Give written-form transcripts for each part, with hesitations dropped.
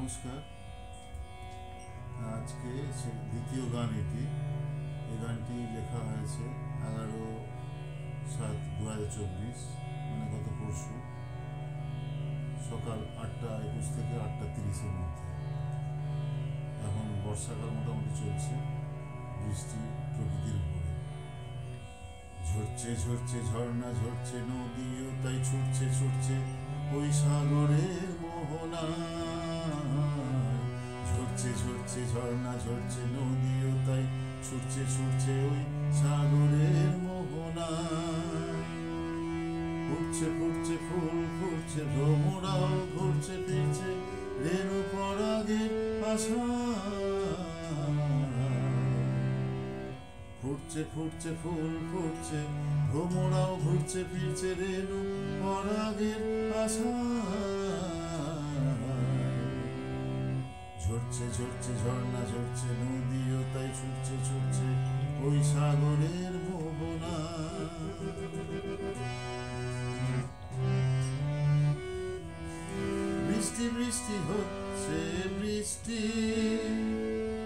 নমস্কার। আজকে দ্বিতীয় গান এটি। এই গানটি লেখা হয়েছে 11/7/2024, মানে গত পরশু সকাল 8:21 থেকে 8:30-এর মধ্যে। এখন বর্ষাকাল মোটামুটি চলছে, বৃষ্টি প্রকৃতির উপরে ঝরছে ঝরছে, ঝর্ণা ঝরছে, নদীও তাই ছুটছে ছুটছে ওই সাগরের মোহনায়। ঝরছে ঝরছে, ঝর্ণা ঝরছে, নদীও তাই ছুটছে ছুটছে ওই সাগরের মোহনায়। ফুটছে ফুটছে ফুল ফুটছে, ভ্রমরাও ঘুরছে ফিরছে রেণু পরাগের আশায়। ফুটছে ফুটছে ফুল ফুটছে, ভ্রমরাও ঘুরছে ফিরছে রেণু পরাগের আশায়। ঝরছে ঝরছে, ঝর্ণা ঝরছে, নদীও তাই ছুটছে ছুটছে ওই সাগরের মোহনায়। বৃষ্টি বৃষ্টি হচ্ছে বৃষ্টি,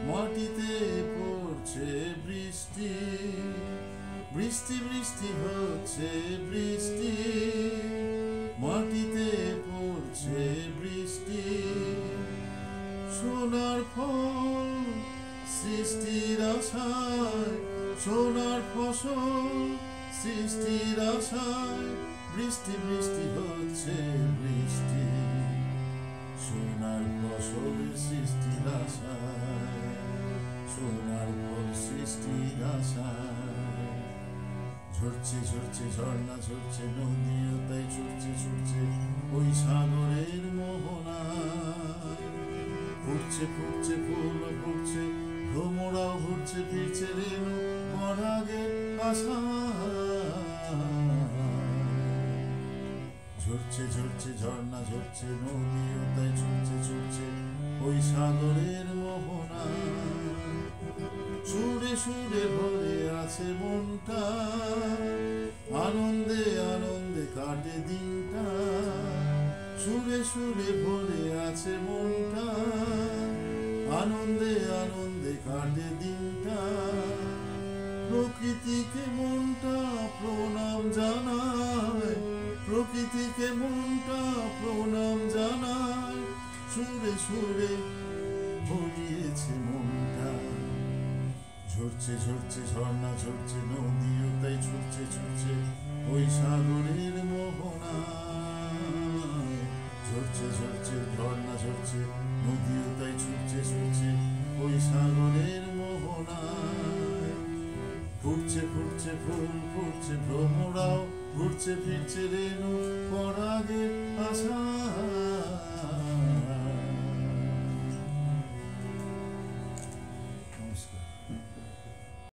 মাটিতে পড়ছে বৃষ্টি। বৃষ্টি বৃষ্টি হচ্ছে বৃষ্টি, মাটিতে পড়ছে বৃষ্টি। সোনার ফল সৃষ্টির আশায়, সোনার ফসল সৃষ্টির আশায়। বৃষ্টি বৃষ্টি হচ্ছে বৃষ্টি, সোনার ফসলের সৃষ্টির আশায়, সোনার ফল সৃষ্টির আশায়। ঝরছে ঝরছে, ঝর্ণা ঝরছে, নদীও তাই ছুটছে ছুটছে ওই সাগরের মোহনায়। ফুটছে ফুটছে ফুল ফুটছে, ভ্রমরাও ঘুরছে ফিরছে রেণু পরাগের আশায়। ঝরছে ঝরছে, ঝর্ণা ঝরছে, নদীও তাই ছুটছে ছুটছে ওই সাগরের মোহনায়। সুরে সুরে ভরে আছে মনটা, আনন্দে আনন্দে কাটে দিনটা। সুরে সুরে ভরে আছে মনটা, আনন্দে আনন্দে কাটে দিনটা। প্রকৃতিকে মনটা প্রণাম জানায়, প্রকৃতিকে মনটা প্রণাম জানায়। সুরে সুরে ভরিয়েছে মনটা। ঝরছে ঝরছে, ঝর্ণা ঝরছে, নদীও তাই ছুটছে ছুটছে ওই সাগরের মোহনায়। ঝরছে ঝরছে, ঝর্ণা ঝরছে, নদীও তাই ছুটছে ছুটছে ওই সাগরের মোহনায়। ফুটছে ফুটছে ফুল ফুটছে, ভ্রমরাও ঘুরছে ফিরছে রেণু পরাগের আশায়।